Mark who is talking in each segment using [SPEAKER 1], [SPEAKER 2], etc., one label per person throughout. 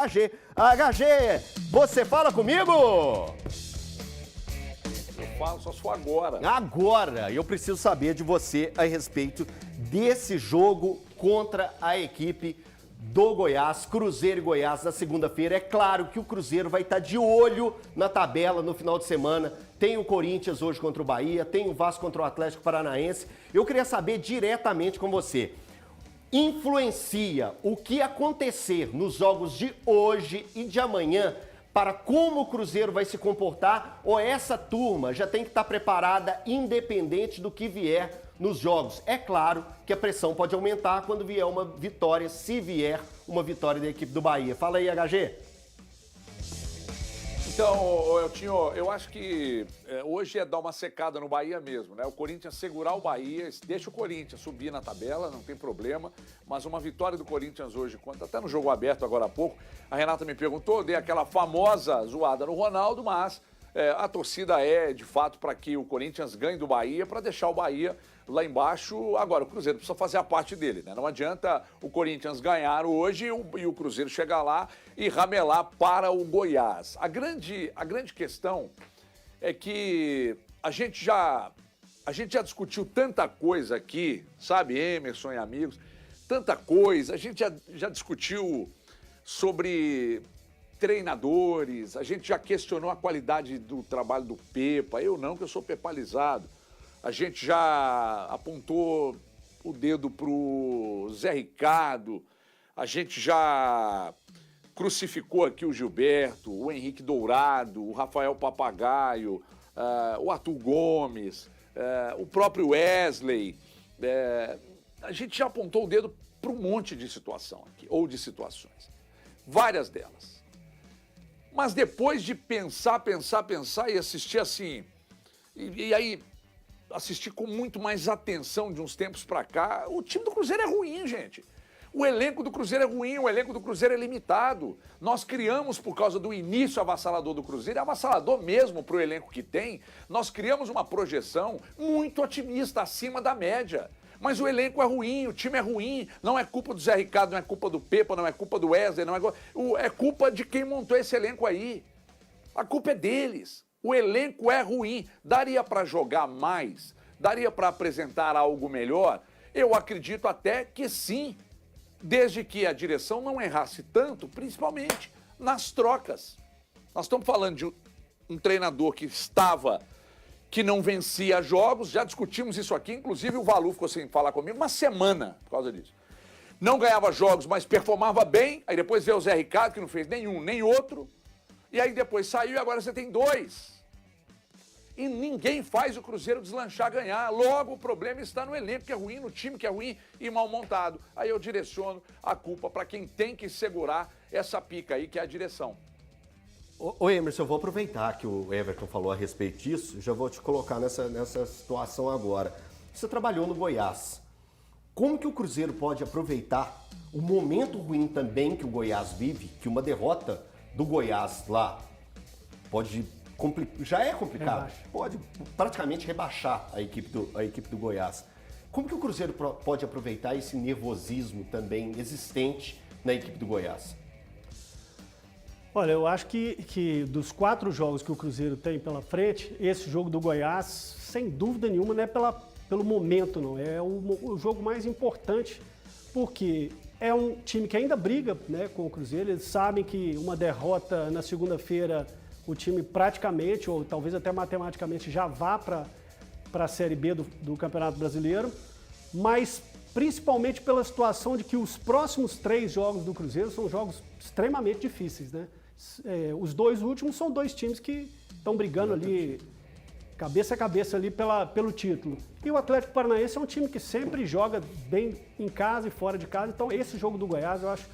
[SPEAKER 1] HG, você fala comigo?
[SPEAKER 2] Eu falo, só se for agora.
[SPEAKER 1] Agora, eu preciso saber de você a respeito desse jogo contra a equipe do Goiás, Cruzeiro e Goiás, na segunda-feira. É claro que o Cruzeiro vai estar de olho na tabela no final de semana. Tem o Corinthians hoje contra o Bahia, tem o Vasco contra o Atlético Paranaense. Eu queria saber diretamente com você. Influencia o que acontecer nos jogos de hoje e de amanhã para como o Cruzeiro vai se comportar, ou essa turma já tem que estar preparada independente do que vier nos jogos? É claro que a pressão pode aumentar quando vier uma vitória, se vier uma vitória da equipe do Bahia. Fala aí, HG.
[SPEAKER 2] Então, Eltinho, eu acho que hoje é dar uma secada no Bahia mesmo, né? O Corinthians segurar o Bahia, deixa o Corinthians subir na tabela, não tem problema, mas uma vitória do Corinthians hoje, até no jogo aberto agora há pouco, a Renata me perguntou, dei aquela famosa zoada no Ronaldo, mas a torcida é, de fato, para que o Corinthians ganhe do Bahia, para deixar o Bahia lá embaixo. Agora, o Cruzeiro precisa fazer a parte dele, né? Não adianta o Corinthians ganhar hoje e o Cruzeiro chegar lá e ramelar para o Goiás. A grande questão é que a gente já discutiu tanta coisa aqui, sabe, Emerson e amigos, tanta coisa. A gente já discutiu sobre treinadores, a gente já questionou a qualidade do trabalho do Pepa. Eu não, que eu sou pepalizado. A gente já apontou o dedo pro Zé Ricardo, a gente já crucificou aqui o Gilberto, o Henrique Dourado, o Rafael Papagaio, o Arthur Gomes, o próprio Wesley. A gente já apontou o dedo para um monte de situação aqui, ou de situações, várias delas. Mas depois de pensar e assistir assim, e aí assistir com muito mais atenção de uns tempos para cá, o time do Cruzeiro é ruim, gente. O elenco do Cruzeiro é ruim, o elenco do Cruzeiro é limitado. Nós criamos, por causa do início avassalador do Cruzeiro, é avassalador mesmo para o elenco que tem, nós criamos uma projeção muito otimista, acima da média. Mas o elenco é ruim, o time é ruim, não é culpa do Zé Ricardo, não é culpa do Pepa, não é culpa do Wesley, é culpa de quem montou esse elenco aí. A culpa é deles. O elenco é ruim. Daria para jogar mais? Daria para apresentar algo melhor? Eu acredito até que sim, desde que a direção não errasse tanto, principalmente nas trocas. Nós estamos falando de um treinador que não vencia jogos, já discutimos isso aqui, inclusive o Valu ficou sem falar comigo uma semana por causa disso. Não ganhava jogos, mas performava bem, aí depois veio o Zé Ricardo, que não fez nenhum, nem outro, e aí depois saiu e agora você tem dois. E ninguém faz o Cruzeiro deslanchar, ganhar. Logo, o problema está no elenco que é ruim, no time que é ruim e mal montado. Aí eu direciono a culpa para quem tem que segurar essa pica aí, que é a direção.
[SPEAKER 1] Ô Emerson, eu vou aproveitar que o Everton falou a respeito disso, já vou te colocar nessa situação agora. Você trabalhou no Goiás. Como que o Cruzeiro pode aproveitar o momento ruim também que o Goiás vive, que uma derrota do Goiás lá já é complicado, pode praticamente rebaixar a equipe do Goiás. Como que o Cruzeiro pode aproveitar esse nervosismo também existente na equipe do Goiás?
[SPEAKER 3] Olha, eu acho que dos 4 jogos que o Cruzeiro tem pela frente, esse jogo do Goiás, sem dúvida nenhuma, não é pelo momento, não. É o jogo mais importante, porque é um time que ainda briga, né, com o Cruzeiro. Eles sabem que uma derrota na segunda-feira, o time praticamente, ou talvez até matematicamente, já vá para a Série B do Campeonato Brasileiro, mas principalmente pela situação de que os próximos 3 jogos do Cruzeiro são jogos extremamente difíceis, né? Os 2 últimos são 2 times que estão brigando ali, cabeça a cabeça ali pelo título. E o Atlético Paranaense é um time que sempre joga bem em casa e fora de casa, então esse jogo do Goiás, eu acho,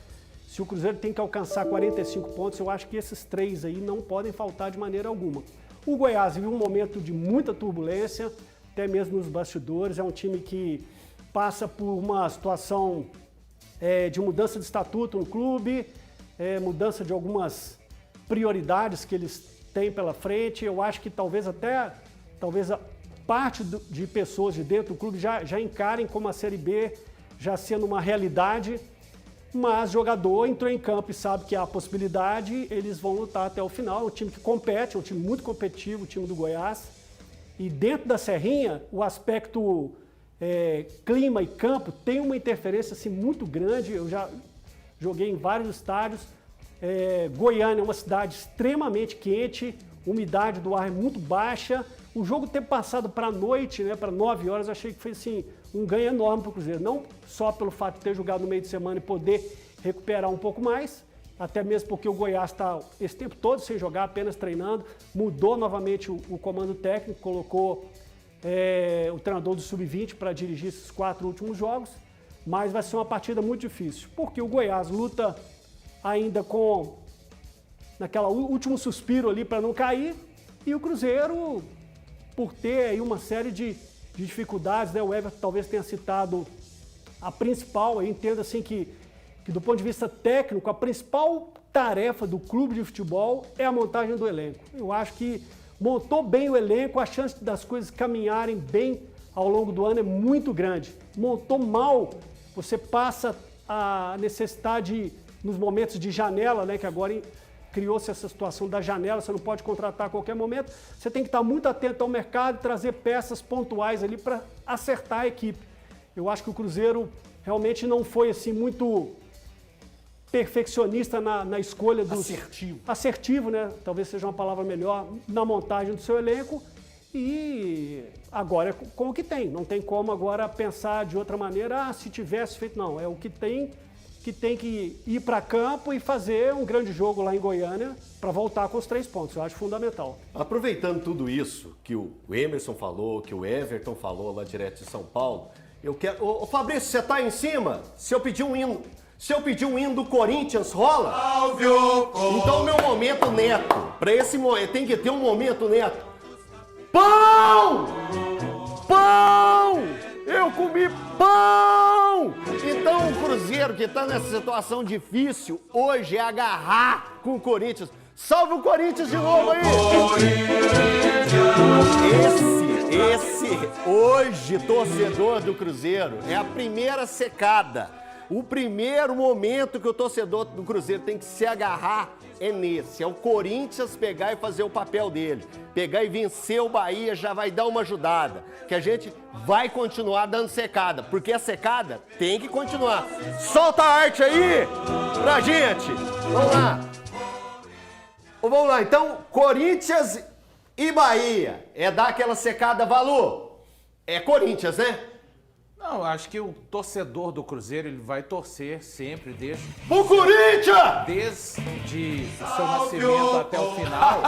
[SPEAKER 3] se o Cruzeiro tem que alcançar 45 pontos, eu acho que esses 3 aí não podem faltar de maneira alguma. O Goiás vive um momento de muita turbulência, até mesmo nos bastidores, é um time que passa por uma situação de mudança de estatuto no clube, mudança de algumas prioridades que eles têm pela frente. Eu acho que talvez a parte de pessoas de dentro do clube já encarem como a Série B já sendo uma realidade. mas jogador entrou em campo e sabe que há a possibilidade, eles vão lutar até o final. É um time que compete, é um time muito competitivo, o time do Goiás. E dentro da Serrinha, o aspecto clima e campo tem uma interferência assim, muito grande. Eu já joguei em vários estádios. Goiânia é uma cidade extremamente quente, umidade do ar é muito baixa. O jogo ter passado para a noite, né, para 9 horas, eu achei que foi assim, um ganho enorme para o Cruzeiro. Não só pelo fato de ter jogado no meio de semana e poder recuperar um pouco mais, até mesmo porque o Goiás está esse tempo todo sem jogar, apenas treinando. Mudou novamente o comando técnico, colocou o treinador do Sub-20 para dirigir esses 4 últimos jogos. Mas vai ser uma partida muito difícil, porque o Goiás luta ainda com naquela último suspiro ali para não cair, e o Cruzeiro, por ter aí uma série de dificuldades, né? O Everton talvez tenha citado a principal, eu entendo assim que do ponto de vista técnico, a principal tarefa do clube de futebol é a montagem do elenco. Eu acho que montou bem o elenco, a chance das coisas caminharem bem ao longo do ano é muito grande. Montou mal, você passa a necessidade nos momentos de janela, né, que agora criou-se essa situação da janela, você não pode contratar a qualquer momento, você tem que estar muito atento ao mercado e trazer peças pontuais ali para acertar a equipe. Eu acho que o Cruzeiro realmente não foi assim muito perfeccionista na escolha dos... Assertivo, né? Talvez seja uma palavra melhor, na montagem do seu elenco. E agora é com o que tem. Não tem como agora pensar de outra maneira, se tivesse feito, não. É o que tem que ir para campo e fazer um grande jogo lá em Goiânia para voltar com os 3 pontos. Eu acho fundamental.
[SPEAKER 1] Aproveitando tudo isso que o Emerson falou, que o Everton falou lá direto de São Paulo, eu quero... Ô Fabrício, você tá aí em cima? Se eu pedir um hino do Corinthians, rola? Então, meu momento neto. Para esse momento, tem que ter um momento neto. Pão! Pão! Eu comi pão! Então, o Cruzeiro, que tá nessa situação difícil, hoje é agarrar com o Corinthians. Salve o Corinthians de novo aí! Esse, hoje, torcedor do Cruzeiro, é a primeira secada. O primeiro momento que o torcedor do Cruzeiro tem que se agarrar é nesse. É o Corinthians pegar e fazer o papel dele. Pegar e vencer o Bahia já vai dar uma ajudada. Que a gente vai continuar dando secada. Porque a secada tem que continuar. Solta a arte aí pra gente. Vamos lá. Vamos lá, então, Corinthians e Bahia. É dar aquela secada, Valor? É Corinthians, né?
[SPEAKER 4] Não, acho que o torcedor do Cruzeiro ele vai torcer sempre, desde
[SPEAKER 1] o Corinthians!
[SPEAKER 4] Desde o seu nascimento até o final,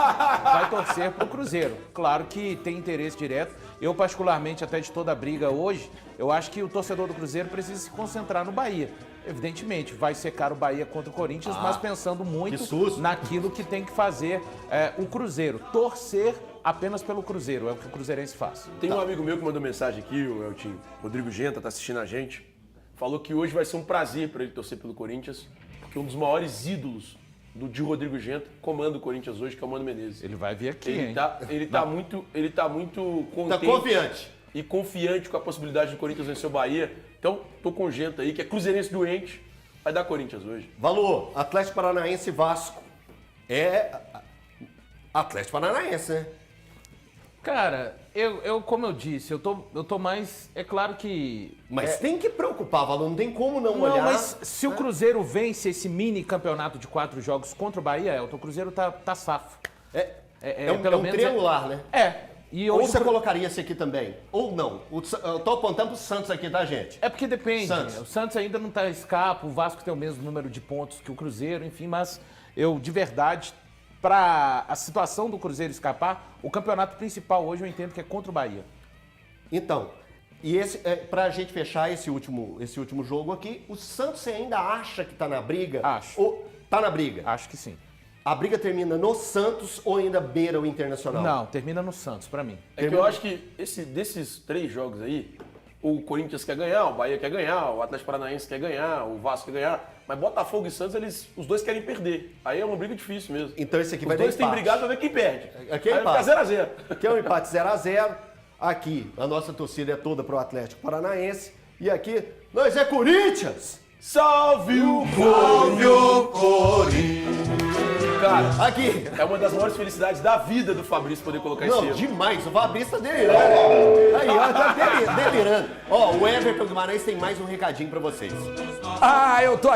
[SPEAKER 4] vai torcer pro Cruzeiro. Claro que tem interesse direto. Eu, particularmente, até de toda a briga hoje, eu acho que o torcedor do Cruzeiro precisa se concentrar no Bahia. Evidentemente, vai secar o Bahia contra o Corinthians, mas pensando muito naquilo que tem que fazer o Cruzeiro. Torcer apenas pelo Cruzeiro, é o que o cruzeirense faz.
[SPEAKER 5] Tem um amigo meu que mandou mensagem aqui, o Eltinho, Rodrigo Genta, tá assistindo a gente. Falou que hoje vai ser um prazer para ele torcer pelo Corinthians, porque um dos maiores ídolos de Rodrigo Genta comanda o Corinthians hoje, que é o Mano Menezes.
[SPEAKER 4] Ele vai vir aqui,
[SPEAKER 5] ele tá muito contente.
[SPEAKER 1] Tá confiante.
[SPEAKER 5] E confiante com a possibilidade do Corinthians vencer o Bahia. Então, tô com o Genta aí, que é cruzeirense doente, vai dar Corinthians hoje.
[SPEAKER 1] Valor, Atlético Paranaense e Vasco. É Atlético Paranaense, né?
[SPEAKER 4] Cara, como eu disse, eu tô mais... É claro que...
[SPEAKER 1] Mas tem que preocupar, Valor, não tem como não olhar.
[SPEAKER 4] Não, mas se o Cruzeiro vence esse mini campeonato de 4 jogos contra o Bahia, o Cruzeiro tá safo.
[SPEAKER 1] Pelo menos triangular, né?
[SPEAKER 4] E
[SPEAKER 1] ou você colocaria esse aqui também, ou não. Eu tô apontando pro Santos aqui, tá, gente?
[SPEAKER 4] É porque depende. O Santos ainda não tá escapo, o Vasco tem o mesmo número de pontos que o Cruzeiro, enfim, mas eu, de verdade... Para a situação do Cruzeiro escapar, o campeonato principal hoje eu entendo que é contra o Bahia.
[SPEAKER 1] Então, e pra gente fechar esse último jogo aqui, o Santos você ainda acha que tá na briga?
[SPEAKER 4] Acho.
[SPEAKER 1] Ou tá na briga?
[SPEAKER 4] Acho que sim.
[SPEAKER 1] A briga termina no Santos ou ainda beira o Internacional?
[SPEAKER 4] Não, termina no Santos, pra mim.
[SPEAKER 5] É que eu acho que desses 3 jogos aí, o Corinthians quer ganhar, o Bahia quer ganhar, o Atlético Paranaense quer ganhar, o Vasco quer ganhar. Mas Botafogo e Santos, os dois querem perder. Aí é uma briga difícil mesmo.
[SPEAKER 1] Então esse aqui vai dar empate.
[SPEAKER 5] Os dois têm brigado pra ver quem perde.
[SPEAKER 1] Aqui é
[SPEAKER 5] empate. Vai ficar 0x0.
[SPEAKER 1] Aqui é um empate 0x0. Aqui a nossa torcida é toda pro Atlético Paranaense. E aqui, nós é Corinthians!
[SPEAKER 5] Salve o Corinthians! Cara,
[SPEAKER 1] Aqui.
[SPEAKER 5] é uma das maiores felicidades da vida do Fabrício poder colocar esse
[SPEAKER 1] Não,
[SPEAKER 5] erro.
[SPEAKER 1] demais. O Fabrício tá delirando. Aí, ó, tá delirando. Ó, o Everton Guimarães tem mais um recadinho pra vocês.
[SPEAKER 2] Ah, eu tô